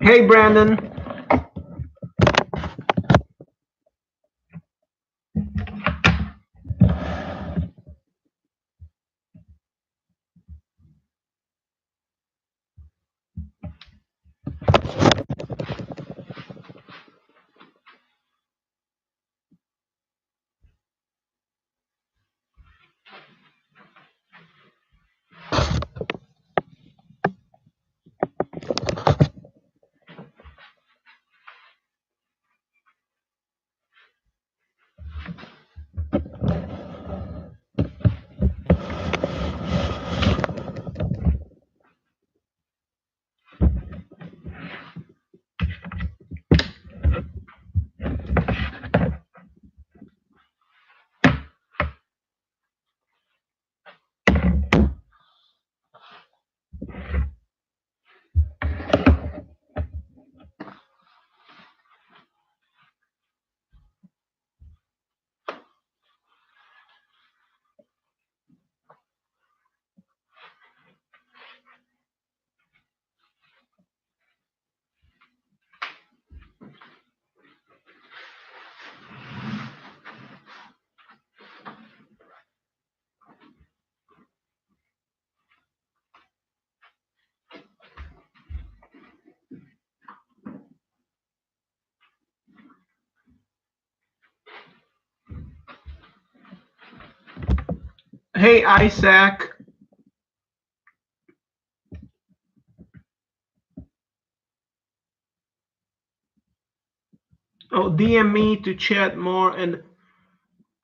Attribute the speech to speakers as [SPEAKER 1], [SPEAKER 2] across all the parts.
[SPEAKER 1] Hey, Brandon. Hey, Isaac. Oh, DM me to chat more, and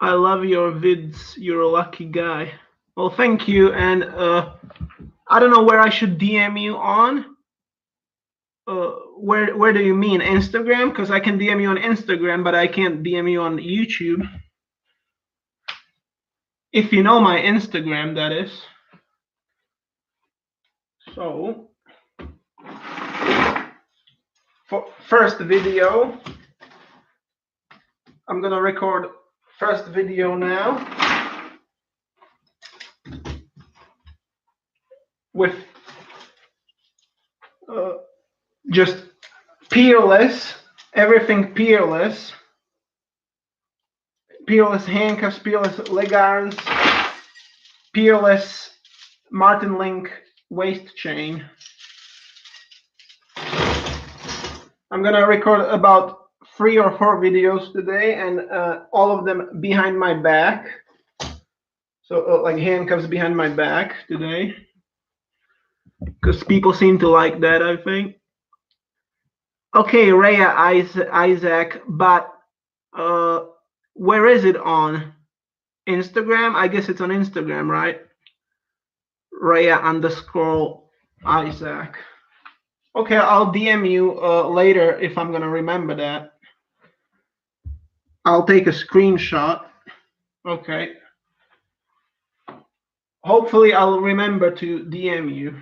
[SPEAKER 1] I love your vids. You're a lucky guy. Well, thank you, and I don't know where I should DM you on. Where do you mean? Instagram? Because I can DM you on Instagram, but I can't DM you on YouTube. If you know my Instagram, that is. So, for first video, I'm gonna record first video now with just peerless, everything peerless. Peerless handcuffs, peerless leg irons, peerless Martin Link waist chain. I'm gonna record about 3 or 4 videos today, and all of them behind my back. So like handcuffs behind my back today, because people seem to like that, I think. Okay, Rhea Isaac, but where is it on? Instagram? I guess it's on Instagram, right? Rhea_Isaac. Okay, I'll DM you later if I'm gonna remember that. I'll take a screenshot. Okay. Hopefully I'll remember to DM you.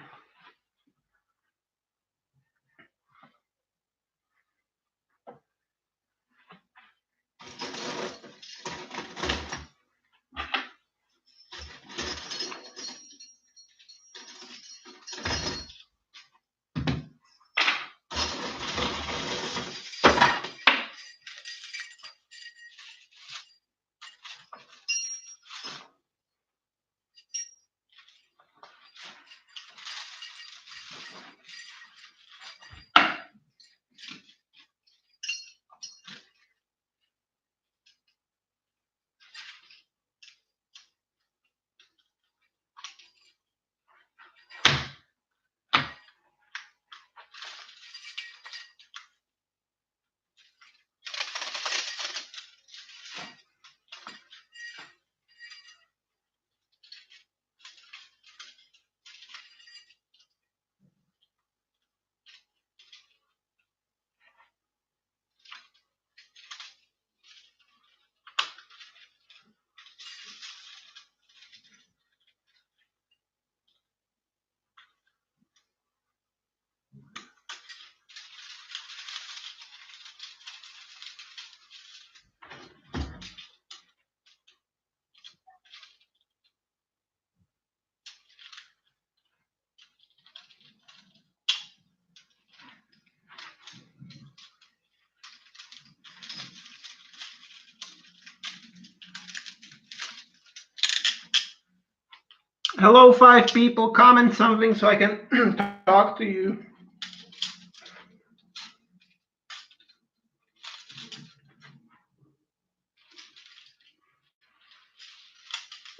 [SPEAKER 1] Hello, 5 people. Comment something so I can talk to you.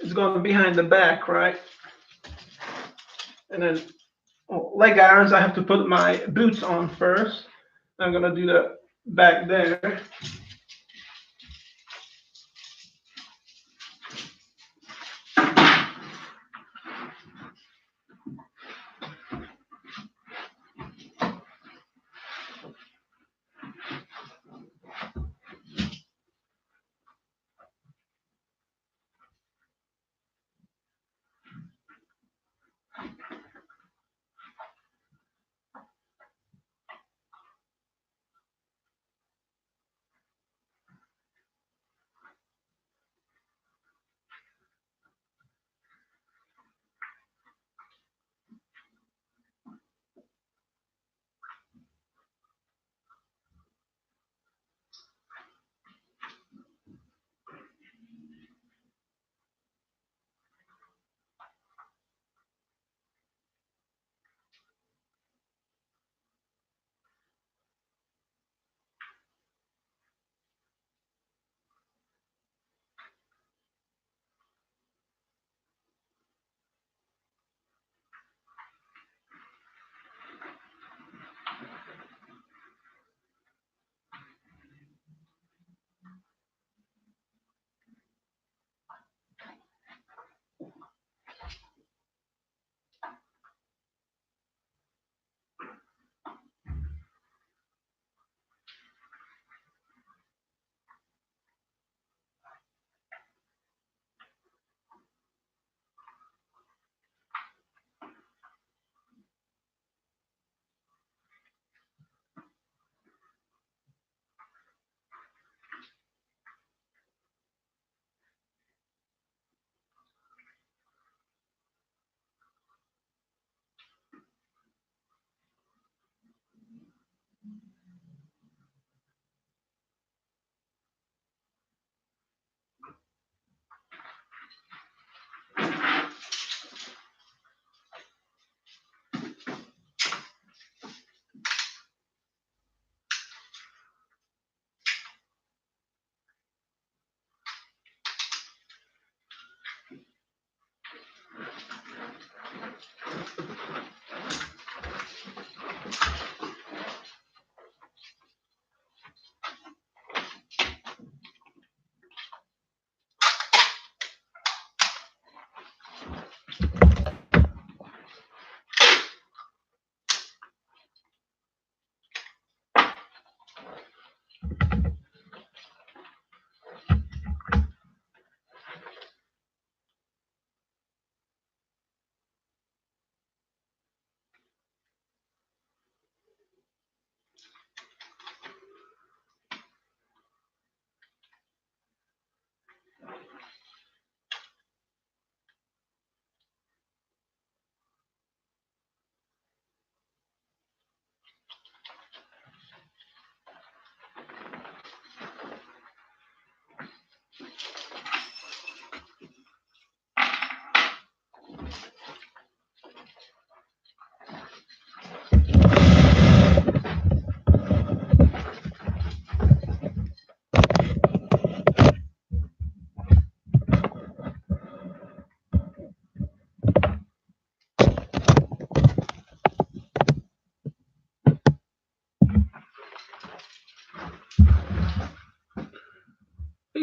[SPEAKER 1] It's going behind the back, right? And then leg irons, I have to put my boots on first. I'm gonna do the back there.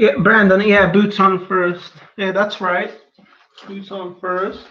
[SPEAKER 1] Yeah, Brandon. Yeah, boots on first. Yeah, that's right. Boots on first.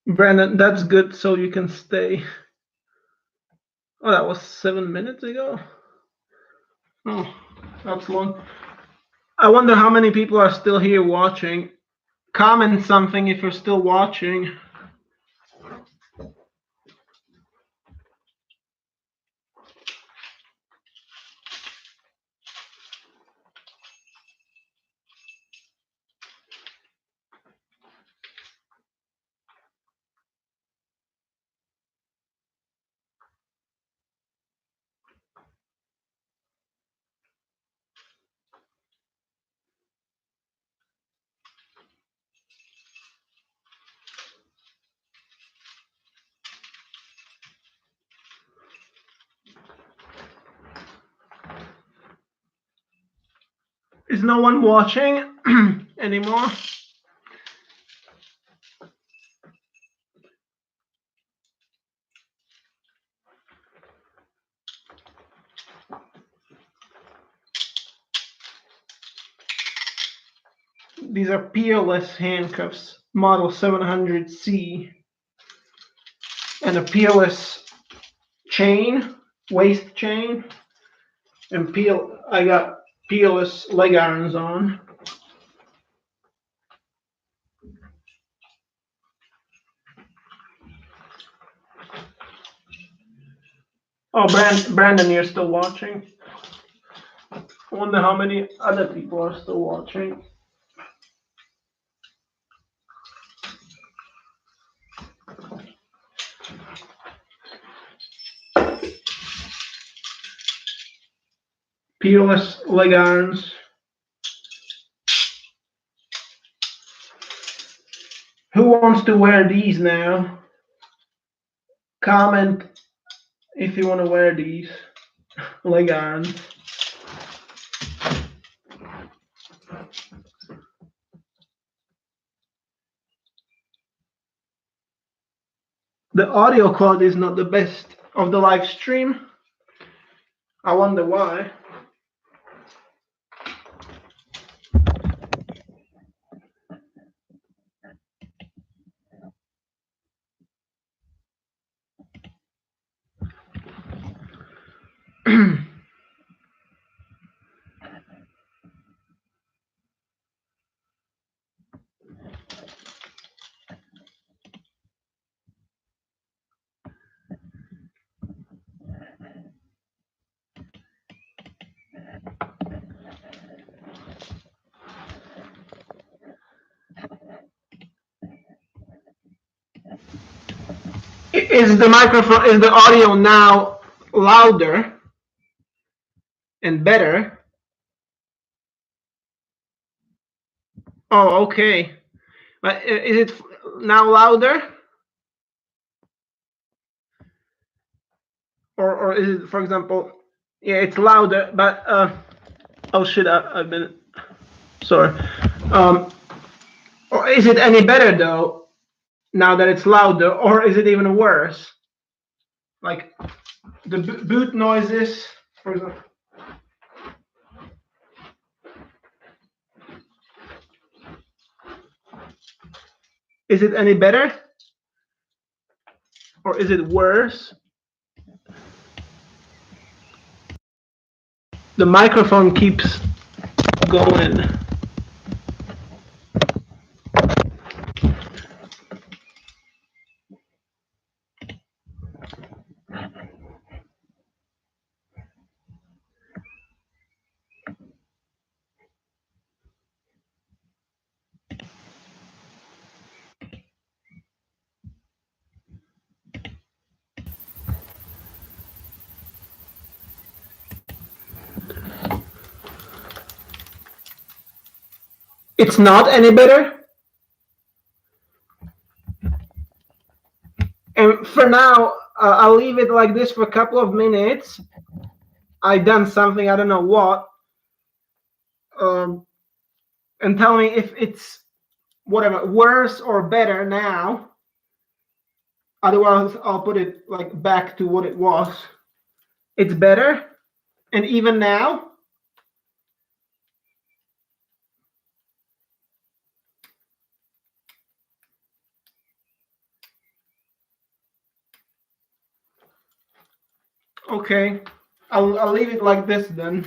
[SPEAKER 1] Brandon, that's good, so you can stay. Oh, that was 7 minutes ago? Oh, that's long. I wonder how many people are still here watching. Comment something if you're still watching. Is no one watching anymore? These are peerless handcuffs, model 700C, and a peerless chain, waist chain, and I got peerless leg irons on. Oh, Brandon, you're still watching? I wonder how many other people are still watching. Peerless leg irons. Who wants to wear these now? Comment if you want to wear these leg irons. The audio quality is not the best of the live stream. I wonder why. Is the audio now louder and better? Oh, okay. But is it now louder? Or is it, for example, yeah, it's louder, but oh shit, I've been sorry. Or is it any better though now that it's louder, or is it even worse? Like the boot noises, for example. Is it any better? Or is it worse? The microphone keeps going. It's not any better? And for now, I'll leave it like this for a couple of minutes. I done something, I don't know what. And tell me if it's whatever, worse or better now. Otherwise, I'll put it like back to what it was. It's better? And even now? Okay, I'll leave it like this then.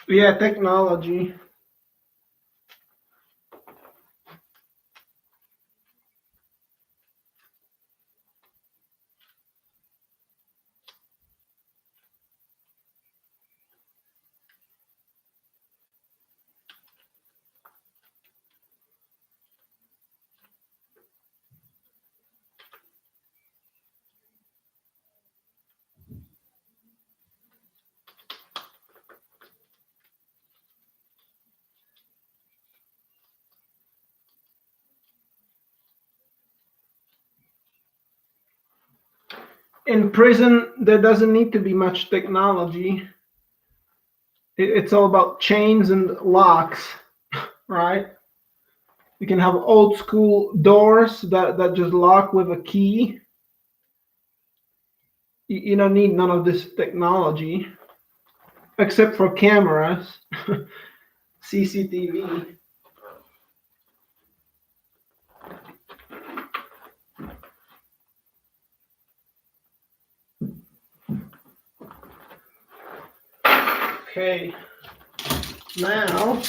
[SPEAKER 1] Yeah, technology. In prison, there doesn't need to be much technology. It's all about chains and locks, right? You can have old school doors that just lock with a key. You don't need none of this technology, except for cameras, CCTV. Okay, now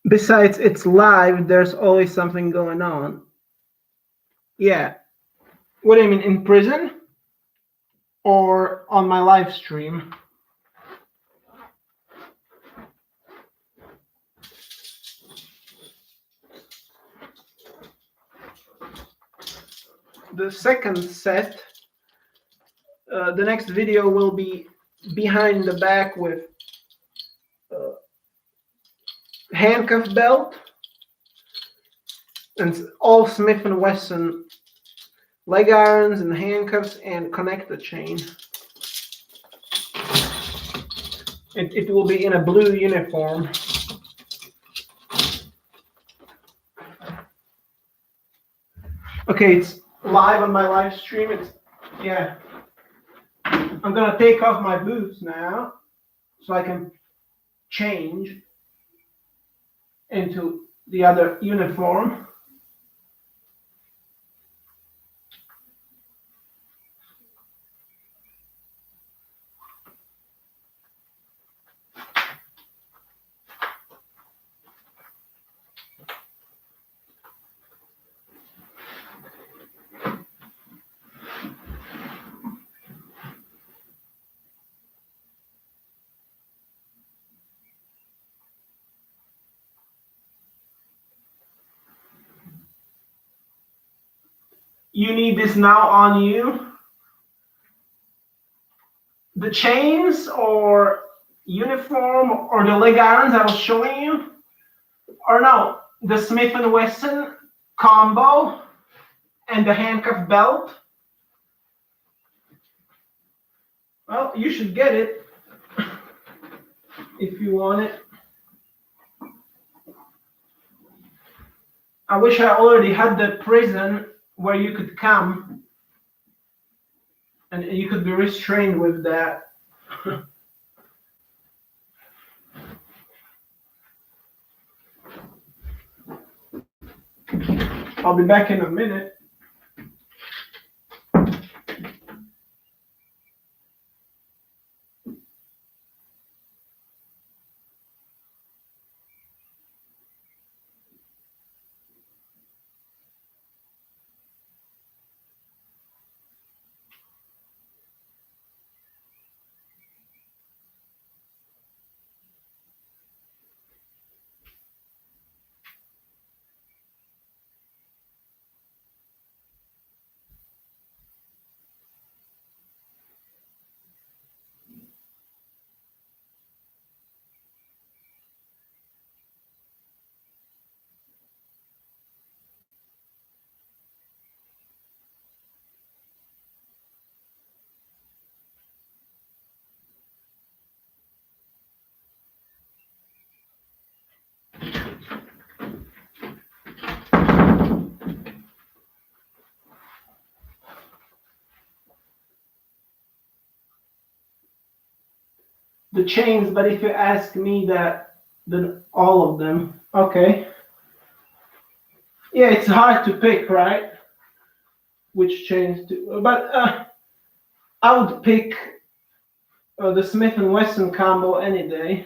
[SPEAKER 1] besides it's live, there's always something going on. Yeah. What do you mean, in prison? Or on my live stream? the second set. The next video will be behind the back with handcuff belt and all Smith & Wesson leg irons and handcuffs and connector chain. It will be in a blue uniform. Okay, it's live on my live stream. I'm gonna take off my boots now so I can change into the other uniform. You need this now on you. The chains or uniform or the leg irons I was showing you, or no, the Smith & Wesson combo and the handcuff belt. Well, you should get it if you want it. I wish I already had the prison where you could come and you could be restrained with that. I'll be back in a minute. The chains, but if you ask me then all of them. Okay. Yeah, it's hard to pick, right? Which chains to, but I would pick the Smith & Wesson combo any day.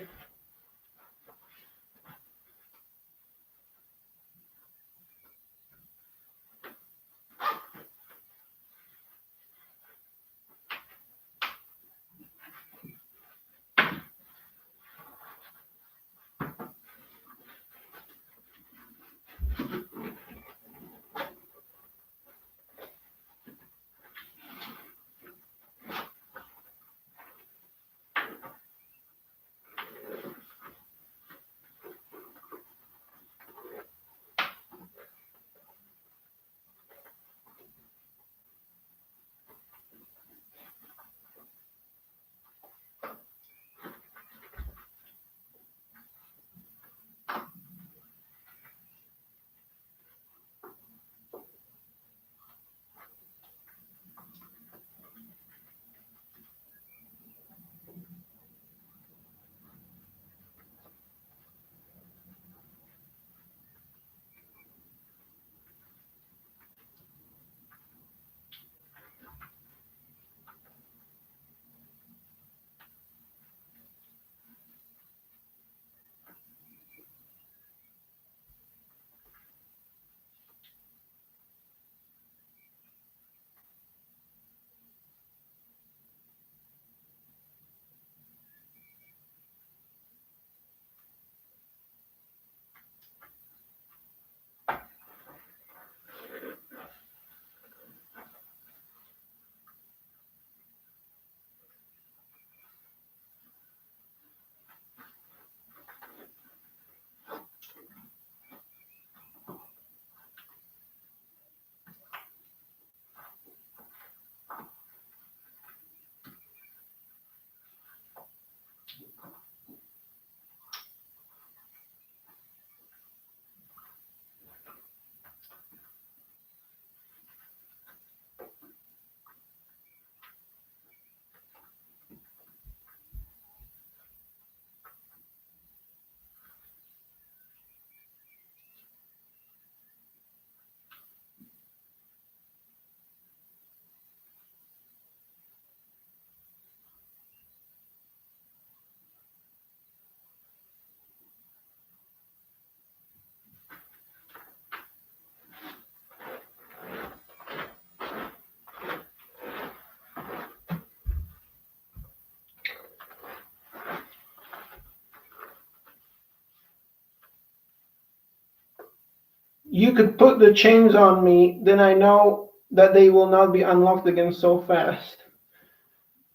[SPEAKER 1] you could put the chains on me, then I know that they will not be unlocked again so fast.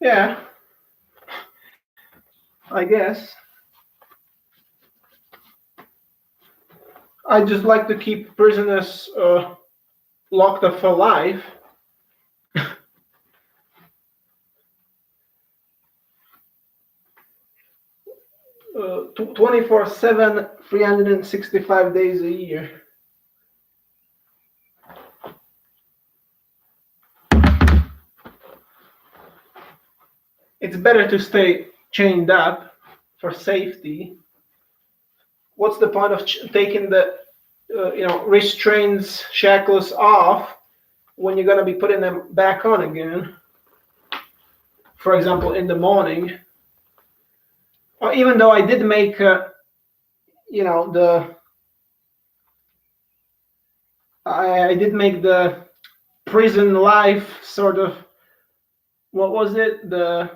[SPEAKER 1] Yeah, I guess. I just like to keep prisoners locked up for life. 24/7, 365 days a year. It's better to stay chained up for safety. What's the point of taking the restraints, shackles off when you're going to be putting them back on again? For example, in the morning. Or even though I did make, I did make the prison life sort of, what was it? The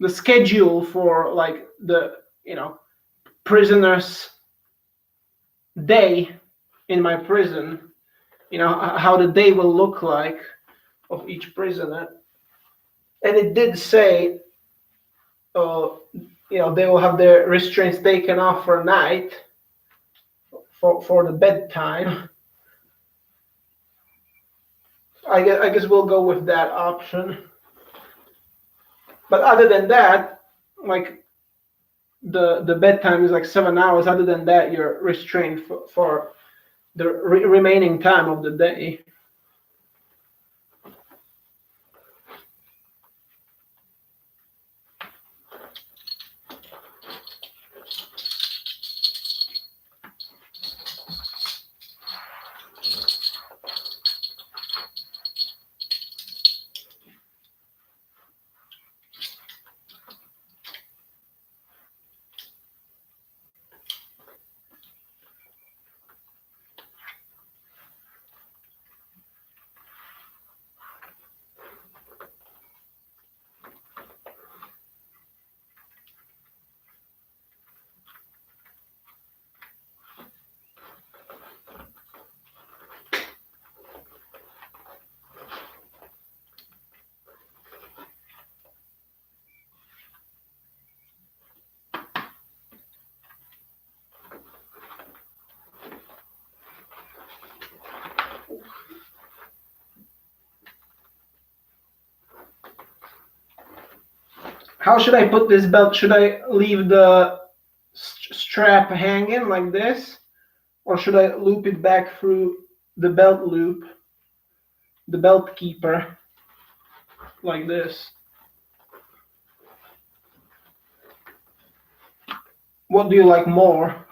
[SPEAKER 1] schedule for like the, prisoners' day in my prison, how the day will look like of each prisoner. And it did say, they will have their restraints taken off for a night for the bedtime. I guess we'll go with that option. But other than that, like the bedtime is like 7 hours. Other than that, you're restrained for the remaining time of the day. How should I put this belt? Should I leave the strap hanging like this? Or should I loop it back through the belt loop, the belt keeper, like this? What do you like more?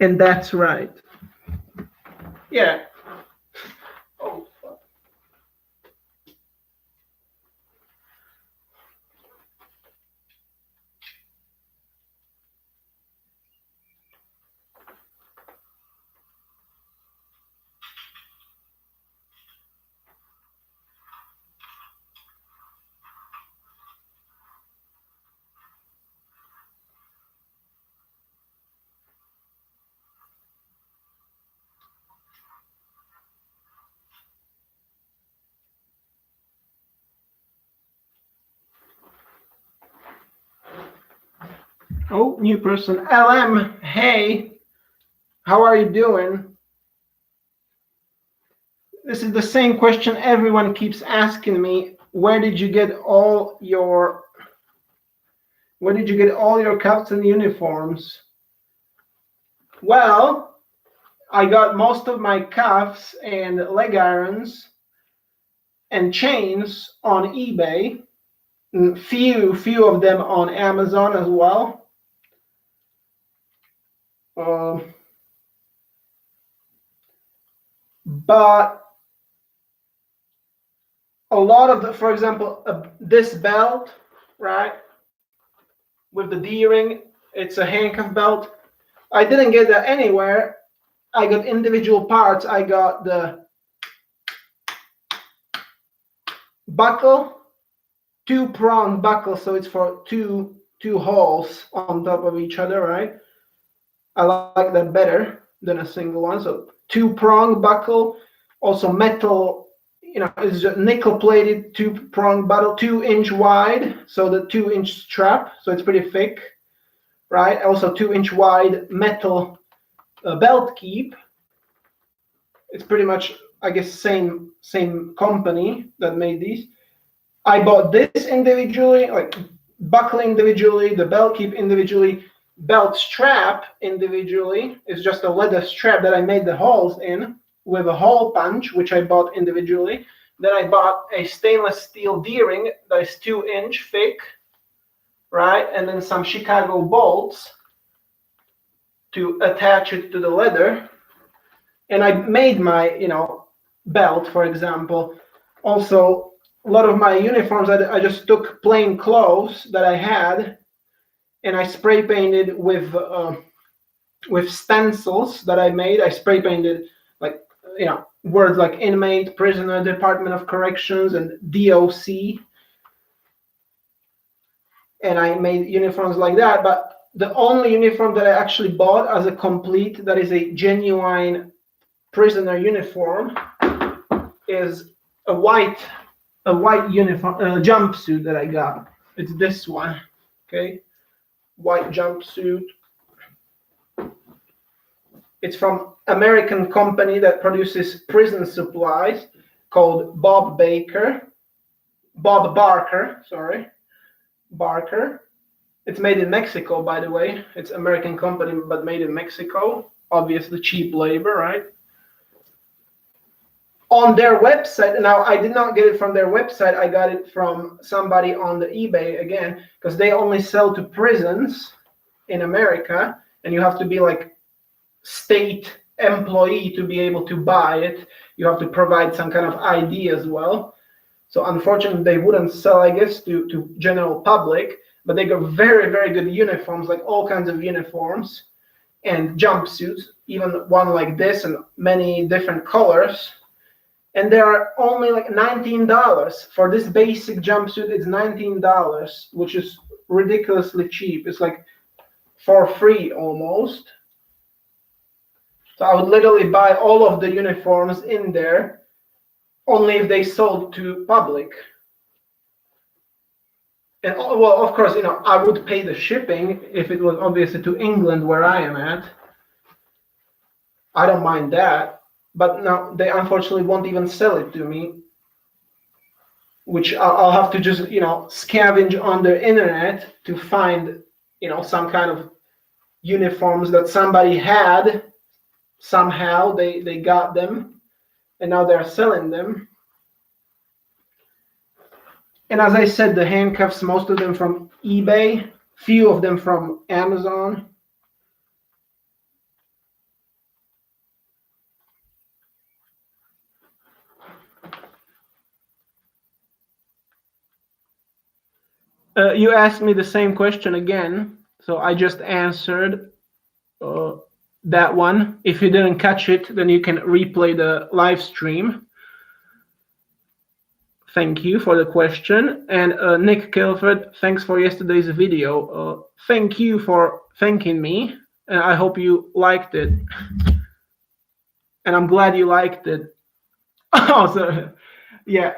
[SPEAKER 1] And that's right. Yeah. Oh, fuck. Oh, new person. LM, hey, how are you doing? This is the same question everyone keeps asking me. Where did you get all your cuffs and uniforms? Well, I got most of my cuffs and leg irons and chains on eBay. Few of them on Amazon as well. But a lot of for example, this belt, right, with the D-ring, it's a handcuff belt. I didn't get that anywhere. I got individual parts. I got the buckle, two-pronged buckle, so it's for two holes on top of each other, right? I like that better than a single one. So 2-prong buckle, also metal, it's just nickel plated 2-prong buckle, 2-inch wide, so the 2-inch strap, so it's pretty thick, right? Also 2-inch wide metal belt keep. It's pretty much, I guess, same company that made these. I bought this individually, like buckle individually, the belt keep individually, belt strap individually. It's just a leather strap that I made the holes in with a hole punch, which I bought individually. Then I bought a stainless steel D-ring that is 2-inch thick, right? And then some Chicago bolts to attach it to the leather. And I made my, belt, for example. Also, a lot of my uniforms, I just took plain clothes that I had, and I spray painted with stencils that I made. I spray painted like words like inmate, prisoner, Department of Corrections, and DOC, and I made uniforms like that. But the only uniform that I actually bought as a complete, that is a genuine prisoner uniform, is a white uniform jumpsuit that I got. It's this one, okay, white jumpsuit. It's from American company that produces prison supplies called Bob Barker. It's made in Mexico, by the way. It's American company, but made in Mexico. Obviously, cheap labor, right? On their website, now I did not get it from their website, I got it from somebody on the eBay again, because they only sell to prisons in America, and you have to be like state employee to be able to buy it. You have to provide some kind of ID as well. So unfortunately, they wouldn't sell, I guess, to general public, but they got very, very good uniforms, like all kinds of uniforms and jumpsuits, even one like this and many different colors. And they are only like $19 for this basic jumpsuit. It's $19, which is ridiculously cheap. It's like for free almost. So I would literally buy all of the uniforms in there only if they sold to public. And well, of course, I would pay the shipping if it was obviously to England where I am at. I don't mind that. But no, they unfortunately won't even sell it to me, which I'll have to just, scavenge on the internet to find, some kind of uniforms that somebody had. Somehow they got them, and now they're selling them. And as I said, the handcuffs, most of them from eBay, few of them from Amazon. You asked me the same question again, so I just answered that one. If you didn't catch it, then you can replay the live stream. Thank you for the question. And Nick Kilford, thanks for yesterday's video. Thank you for thanking me, and I hope you liked it. And I'm glad you liked it. Oh, so, yeah,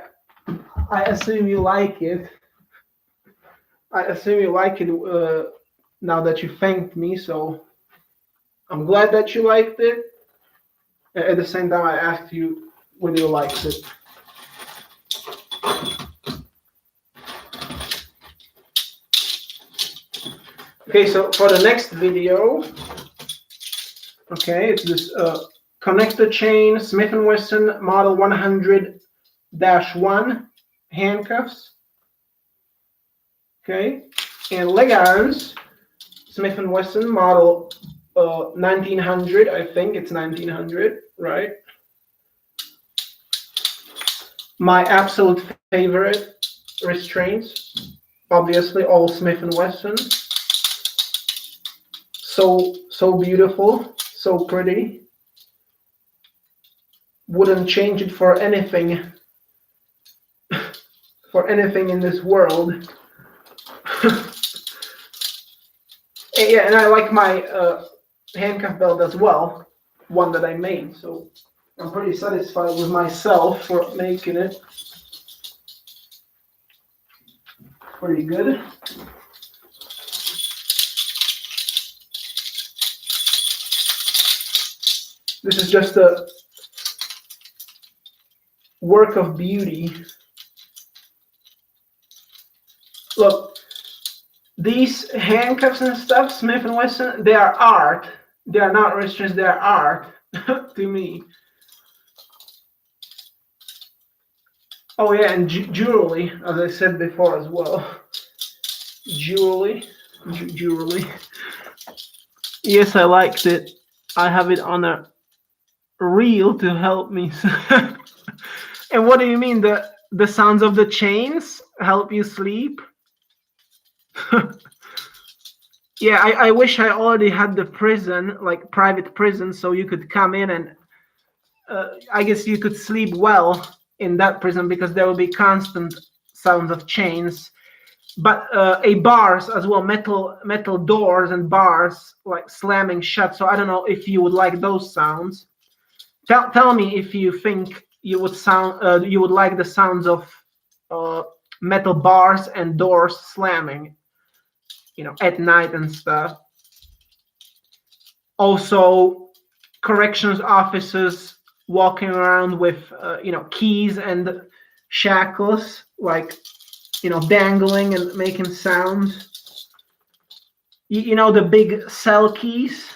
[SPEAKER 1] I assume you like it. I assume you like it now that you thanked me, so I'm glad that you liked it. At the same time, I asked you whether you liked it. Okay, so for the next video, okay, it's this connector chain Smith & Wesson model 100-1 handcuffs. Okay, and leg irons, Smith & Wesson model 1900, I think it's 1900, right? My absolute favorite restraints, obviously all Smith & Wesson. So beautiful, so pretty. Wouldn't change it for anything, in this world. Yeah, and I like my handcuff belt as well, one that I made. So I'm pretty satisfied with myself for making it. Pretty good. This is just a work of beauty. Look, these handcuffs and stuff, Smith & Wesson, they are art. They are not restraints, they are art to me. Oh yeah, and jewelry, as I said before as well. Jewelry. Yes, I liked it. I have it on a reel to help me. And what do you mean? The sounds of the chains help you sleep? Yeah, I wish I already had the prison, like private prison, so you could come in and I guess you could sleep well in that prison because there will be constant sounds of chains. But a bars as well, metal doors and bars like slamming shut. So I don't know if you would like those sounds. Tell me if you think you would like the sounds of metal bars and doors slamming, at night and stuff. Also, corrections officers walking around with keys and shackles, like dangling and making sounds. The big cell keys.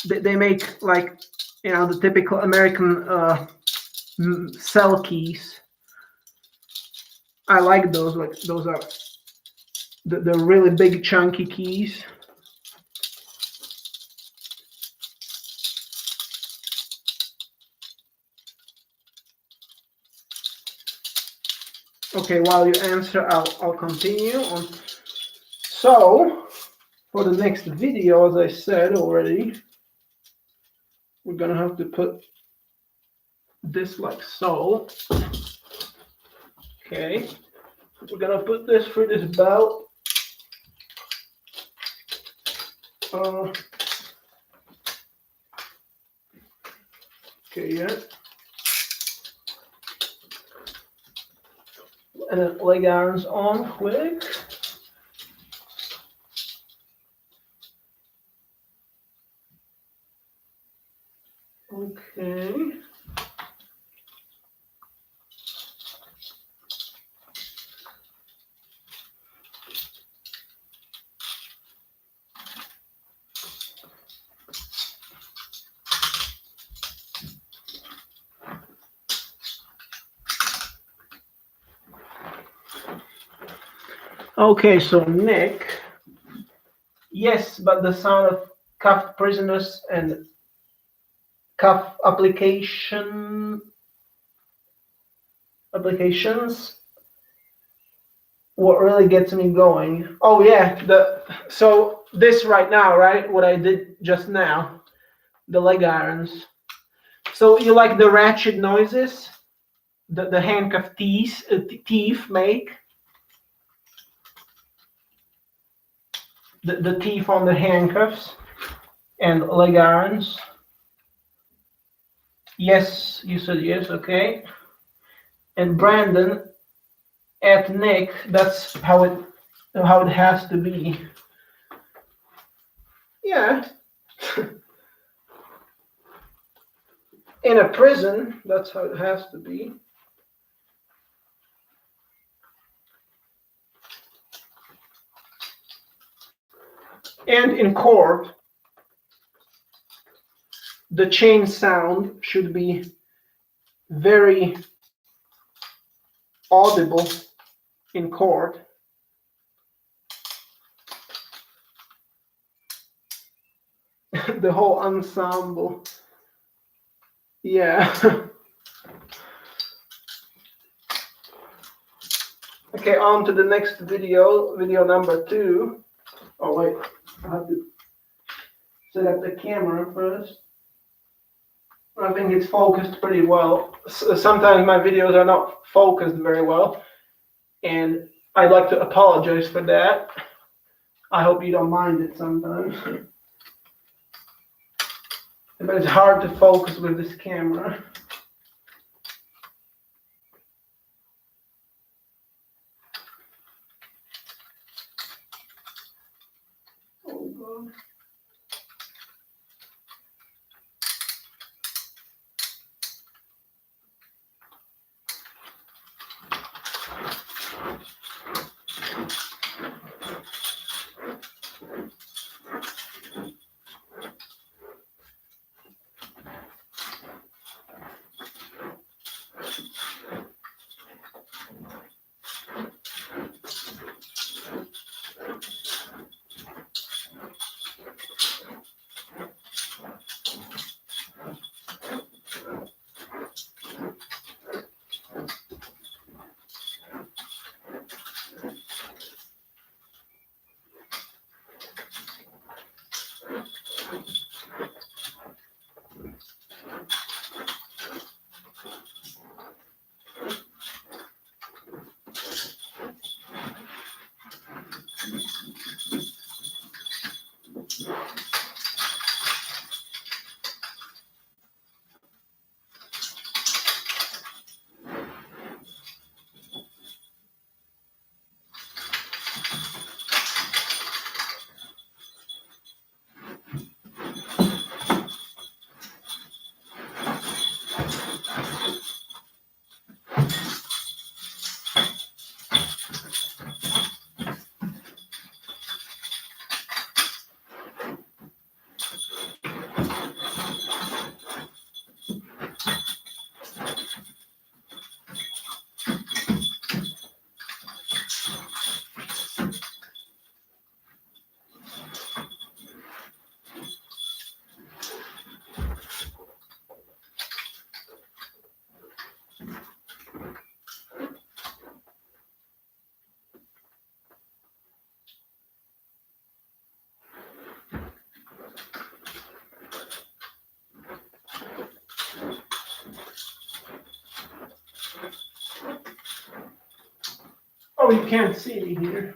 [SPEAKER 1] They make like the typical American cell keys. I like those. Like those are the really big chunky keys. Okay, while you answer, I'll continue on. So, for the next video, as I said already, we're gonna have to put this like so. Okay, we're gonna put this through this belt. Okay, yeah. And then leg irons on quick. Okay. Okay, so Nick, yes, but the sound of cuffed prisoners and cuff applications what really gets me going. Oh yeah, so this right now, right? What I did just now, the leg irons. So you like the ratchet noises the handcuff teeth make? The teeth on the handcuffs and leg irons. Yes, you said yes, okay. And Brandon at Nick, that's how it has to be. Yeah. In a prison, that's how it has to be. And in court, the chain sound should be very audible in court. The whole ensemble. Yeah. Okay, on to the next video number 2. Oh wait, I have to set up the camera first. I think it's focused pretty well. Sometimes my videos are not focused very well, and I'd like to apologize for that. I hope you don't mind it sometimes. But it's hard to focus with this camera. Oh God. Oh, you can't see me here.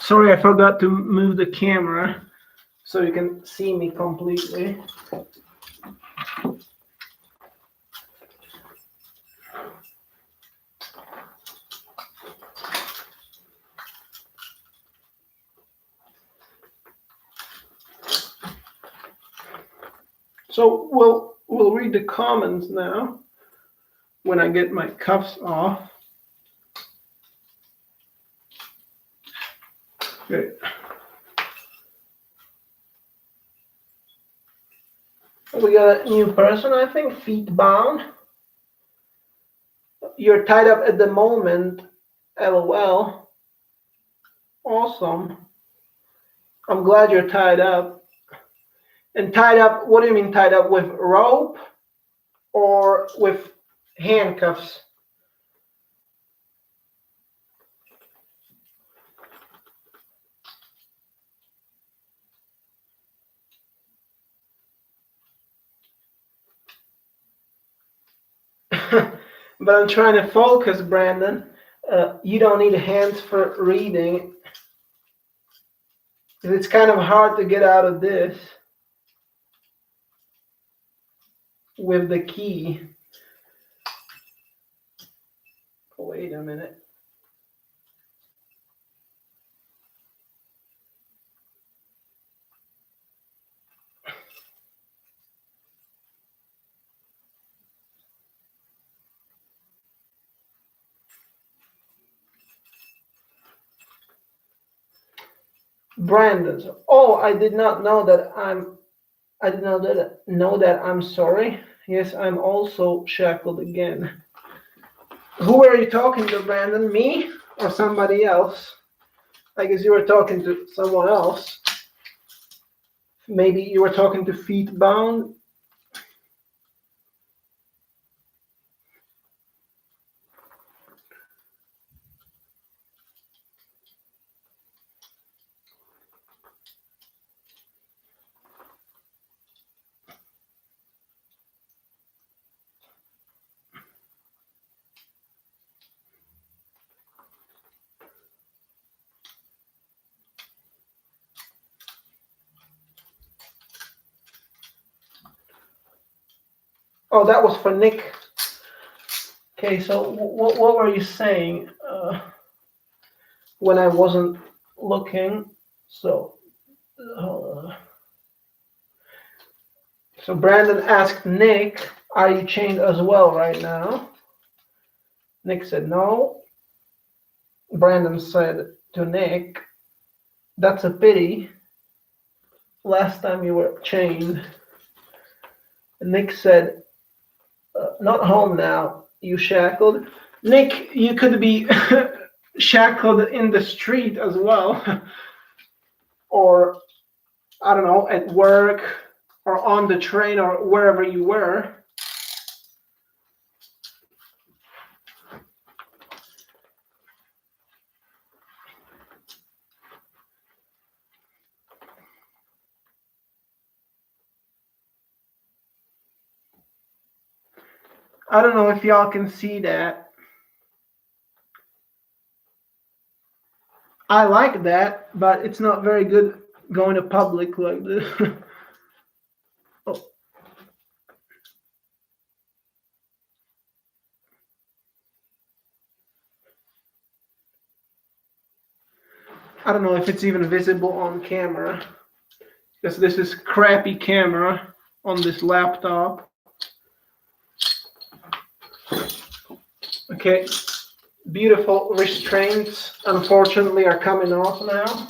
[SPEAKER 1] Sorry, I forgot to move the camera so you can see me completely. So we'll read the comments now when I get my cuffs off. Okay. We got a new person, I think, feet bound. You're tied up at the moment, LOL. Awesome. I'm glad you're tied up. And tied up, what do you mean tied up? With rope or with handcuffs? But I'm trying to focus, Brandon. You don't need hands for reading. It's kind of hard to get out of this with the key. Wait a minute. Brandon. Oh, I did not know that I'm sorry. Yes, I'm also shackled again. Who are you talking to, Brandon? Me or somebody else? I guess you were talking to someone else. Maybe you were talking to Feet Bound. Oh, that was for Nick. Okay, so what were you saying when I wasn't looking? So Brandon asked Nick, "Are you chained as well right now?" Nick said no. Brandon said to Nick, "That's a pity. Last time you were chained." And Nick said, "Not home now. You shackled." Nick, you could be shackled in the street as well, or I don't know, at work or on the train or wherever you were. I don't know if y'all can see that. I like that, but it's not very good going to public like this. Oh. I don't know if it's even visible on camera, because this is crappy camera on this laptop. Okay, beautiful restraints unfortunately are coming off now.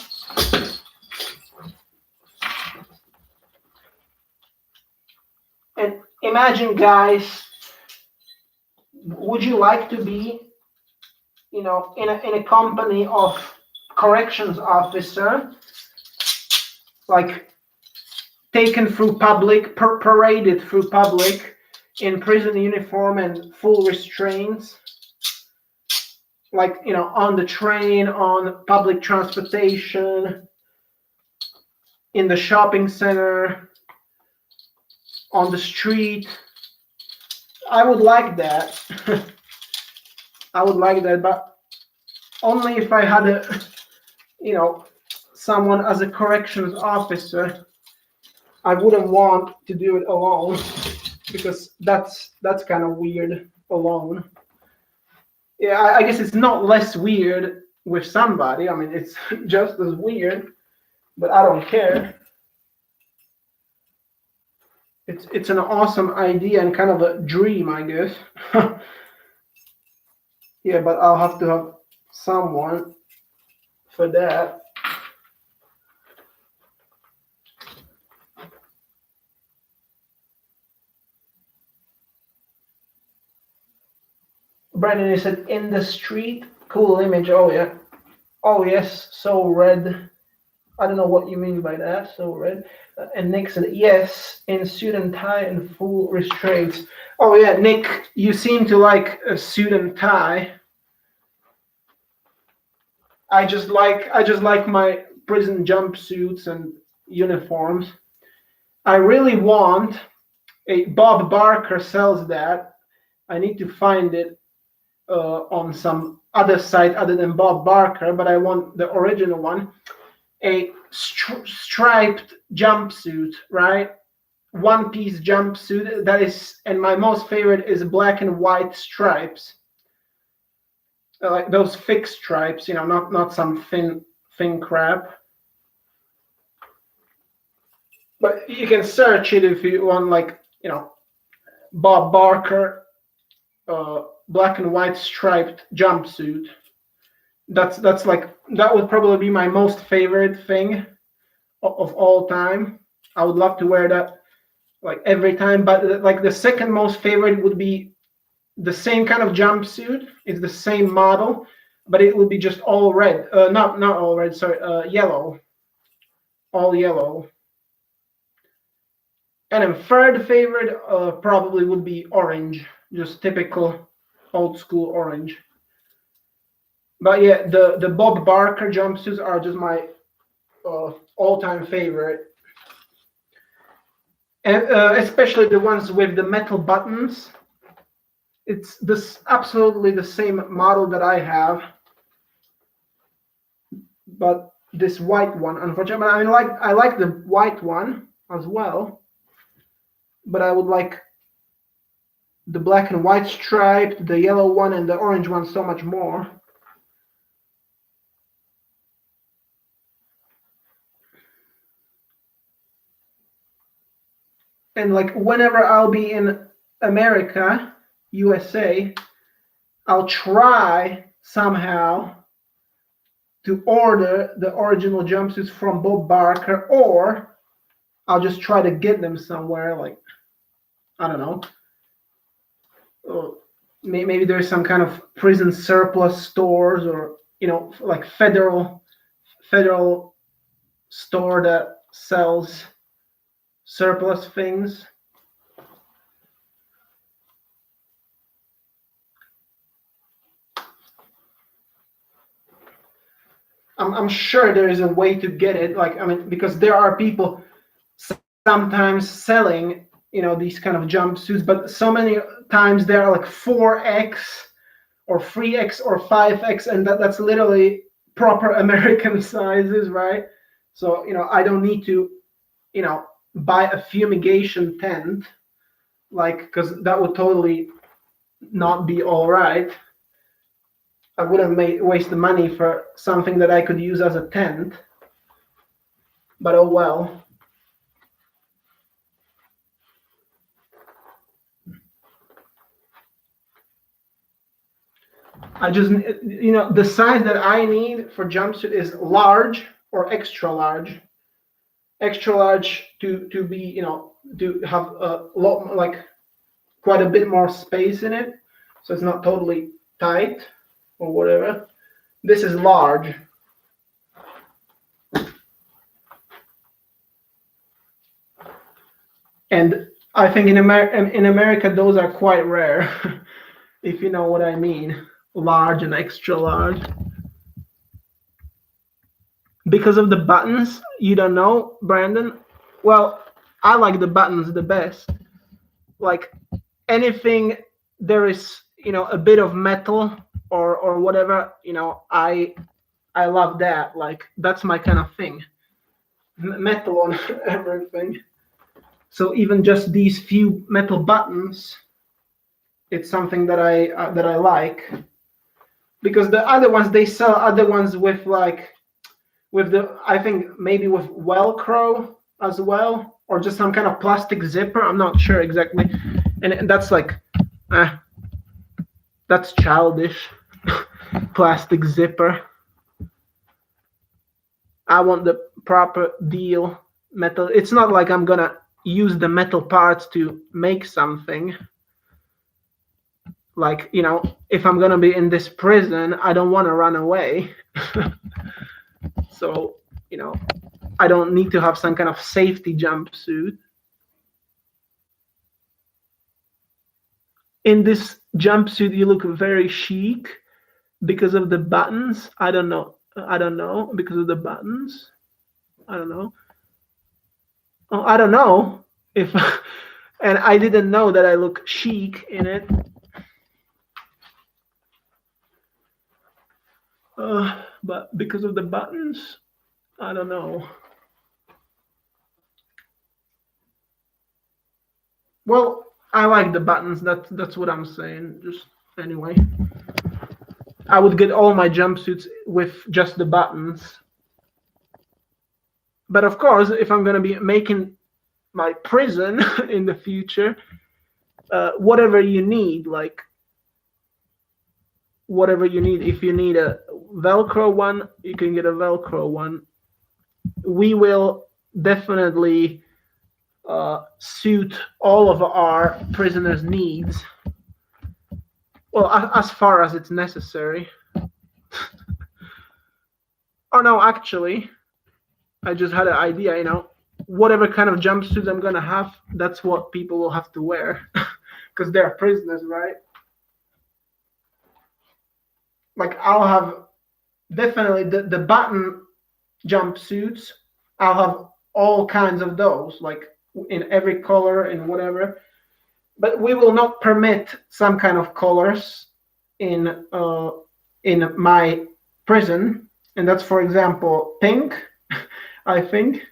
[SPEAKER 1] And imagine, guys, would you like to be, in a company of corrections officer, like taken through public, paraded through public in prison uniform and full restraints, like, on the train, on public transportation, in the shopping center, on the street? I would like that. I would like that, but only if I had someone as a corrections officer, I wouldn't want to do it alone because that's kind of weird alone. Yeah, I guess it's not less weird with somebody. I mean, it's just as weird, but I don't care. It's an awesome idea and kind of a dream, I guess. Yeah, but I'll have to have someone for that. Brandon, you said in the street. Cool image. Oh yeah. Oh yes. So red. I don't know what you mean by that. So red. And Nick said yes, in suit and tie and full restraints. Oh yeah, Nick, you seem to like a suit and tie. I just like my prison jumpsuits and uniforms. I really want a Bob Barker sells that. I need to find it on some other site other than Bob Barker, but I want the original one. A striped jumpsuit, right? One-piece jumpsuit that is, and my most favorite is black and white stripes, like those fixed stripes, not some thin crap. But you can search it if you want, like, Bob Barker black and white striped jumpsuit. That's like, that would probably be my most favorite thing of all time. I would love to wear that like every time, but like the second most favorite would be the same kind of jumpsuit. It's the same model, but it would be just all red. Not all red, sorry, yellow. All yellow. And then third favorite probably would be orange, just typical old school orange. But yeah, the Bob Barker jumpsuits are just my all-time favorite. And especially the ones with the metal buttons. It's absolutely the same model that I have, but this white one, unfortunately, I like the white one as well, but I would like the black and white striped, the yellow one, and the orange one so much more. And like whenever I'll be in America, USA, I'll try somehow to order the original jumpsuits from Bob Barker, or I'll just try to get them somewhere, like, I don't know. Maybe there's some kind of prison surplus stores, or like federal store that sells surplus things. I'm sure there is a way to get it. Like, I mean, because there are people sometimes selling, these kind of jumpsuits, but so many times they're like 4X or 3X or 5X, and that's literally proper American sizes, right? So, I don't need to, buy a fumigation tent, like, because that would totally not be all right. I wouldn't waste the money for something that I could use as a tent. But oh well. I just, the size that I need for jumpsuit is large or extra large. Extra large to be, to have a lot, like quite a bit more space in it, so it's not totally tight or whatever. This is large. And I think in America those are quite rare, if you know what I mean. Large and extra large. Because of the buttons, you don't know, Brandon? Well, I like the buttons the best. Like anything there is, a bit of metal or whatever, I I love that. Like that's my kind of thing. Metal on everything. So even just these few metal buttons, it's something that I like. Because the other ones, they sell other ones with like with the, I think maybe with Velcro as well, or just some kind of plastic zipper. I'm not sure exactly, and that's like, that's childish. Plastic zipper. I want the proper deal metal. It's not like I'm gonna use the metal parts to make something. Like, you know, if I'm gonna be in this prison, I don't want to run away. So, you know, I don't need to have some kind of safety jumpsuit. In this jumpsuit, you look very chic because of the buttons. I don't know. I don't know because of the buttons. I don't know. Oh, I don't know if, and I didn't know that I look chic in it. But because of the buttons, I don't know. Well, I like the buttons. That's what I'm saying. Just anyway, I would get all my jumpsuits with just the buttons. But of course, if I'm gonna be making my prison in the future, whatever you need, like whatever you need. If you need a Velcro one, you can get a Velcro one. We will definitely suit all of our prisoners' needs. Well, as far as it's necessary. Or no, actually, I just had an idea, you know, whatever kind of jumpsuit I'm gonna have, that's what people will have to wear. Because they're prisoners, right? Like I'll have definitely the button jumpsuits. I'll have all kinds of those, like in every color and whatever. But we will not permit some kind of colors in my prison, and that's, for example, pink. I think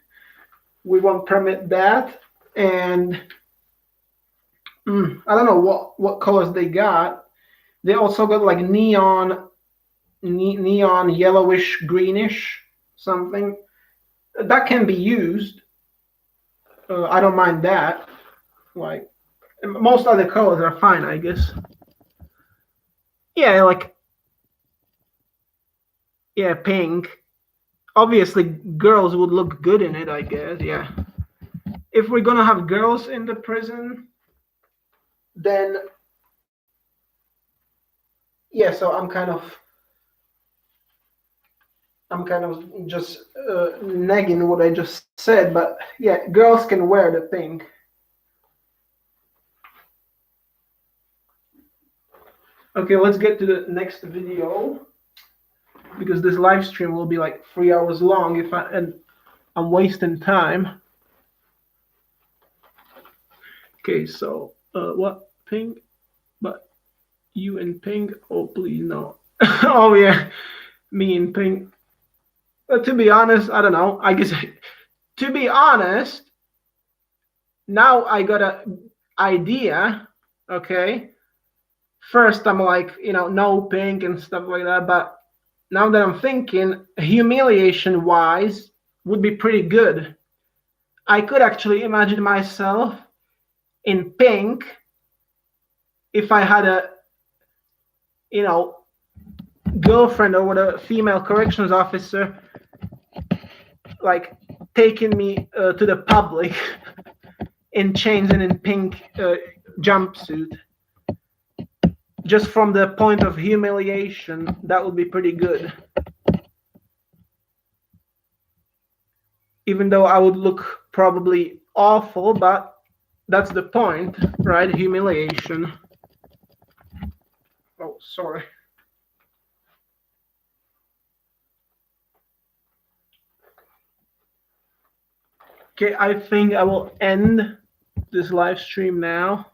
[SPEAKER 1] we won't permit that, and I don't know what colors they got. They also got like neon yellowish greenish something that can be used. I don't mind that. Like most other colors are fine, I guess. Yeah, like yeah, pink. Obviously, girls would look good in it, I guess. Yeah. If we're gonna have girls in the prison, then yeah. So I'm kind of just negging what I just said, but yeah, girls can wear the pink. Okay, let's get to the next video because this live stream will be like 3 hours long and I'm wasting time. Okay, so what pink? But you in pink? Oh please no. Oh yeah, me in pink. But to be honest, I don't know. I guess to be honest, now I got an idea. Okay, first I'm like, you know, no pink and stuff like that, but now that I'm thinking, humiliation wise would be pretty good. I could actually imagine myself in pink if I had a, you know, girlfriend or whatever, female corrections officer, like taking me to the public in chains and in pink jumpsuit. Just from the point of humiliation, that would be pretty good. Even though I would look probably awful, but that's the point, right? Humiliation. Oh, sorry. Okay, I think I will end this live stream now.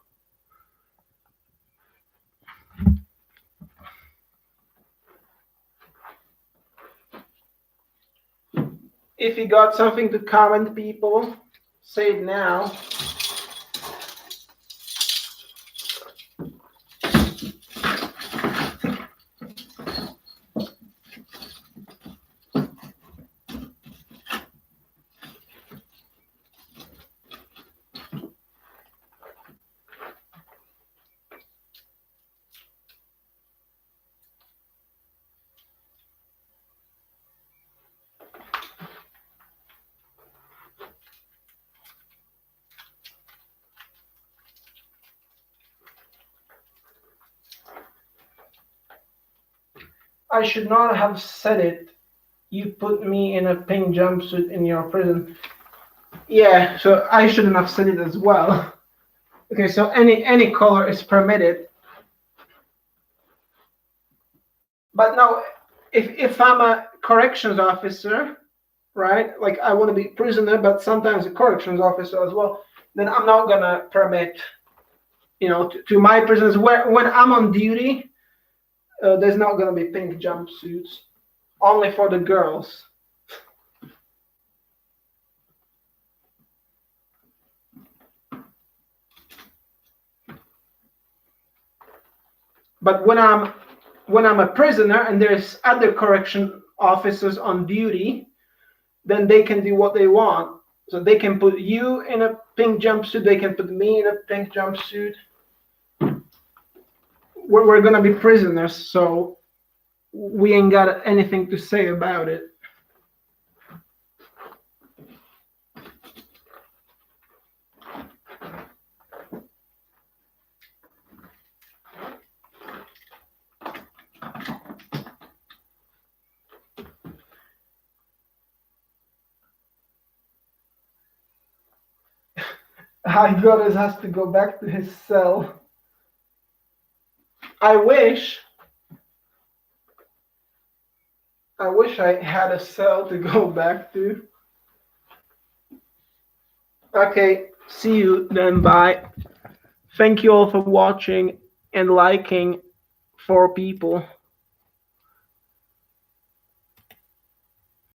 [SPEAKER 1] If you got something to comment, people, say it now. I should not have said it. You put me in a pink jumpsuit in your prison. Yeah, so I shouldn't have said it as well. Okay, so any color is permitted. But now, if I'm a corrections officer, right? Like I want to be prisoner, but sometimes a corrections officer as well. Then I'm not gonna permit, to my prisoners when I'm on duty. There's not gonna be pink jumpsuits, only for the girls. But when I'm a prisoner and there's other correction officers on duty, then they can do what they want. So they can put you in a pink jumpsuit. They can put me in a pink jumpsuit. We're gonna be prisoners, so we ain't got anything to say about it. Goddess has to go back to his cell. I wish I had a cell to go back to. Okay, see you then. Bye. Thank you all for watching and liking 4 people.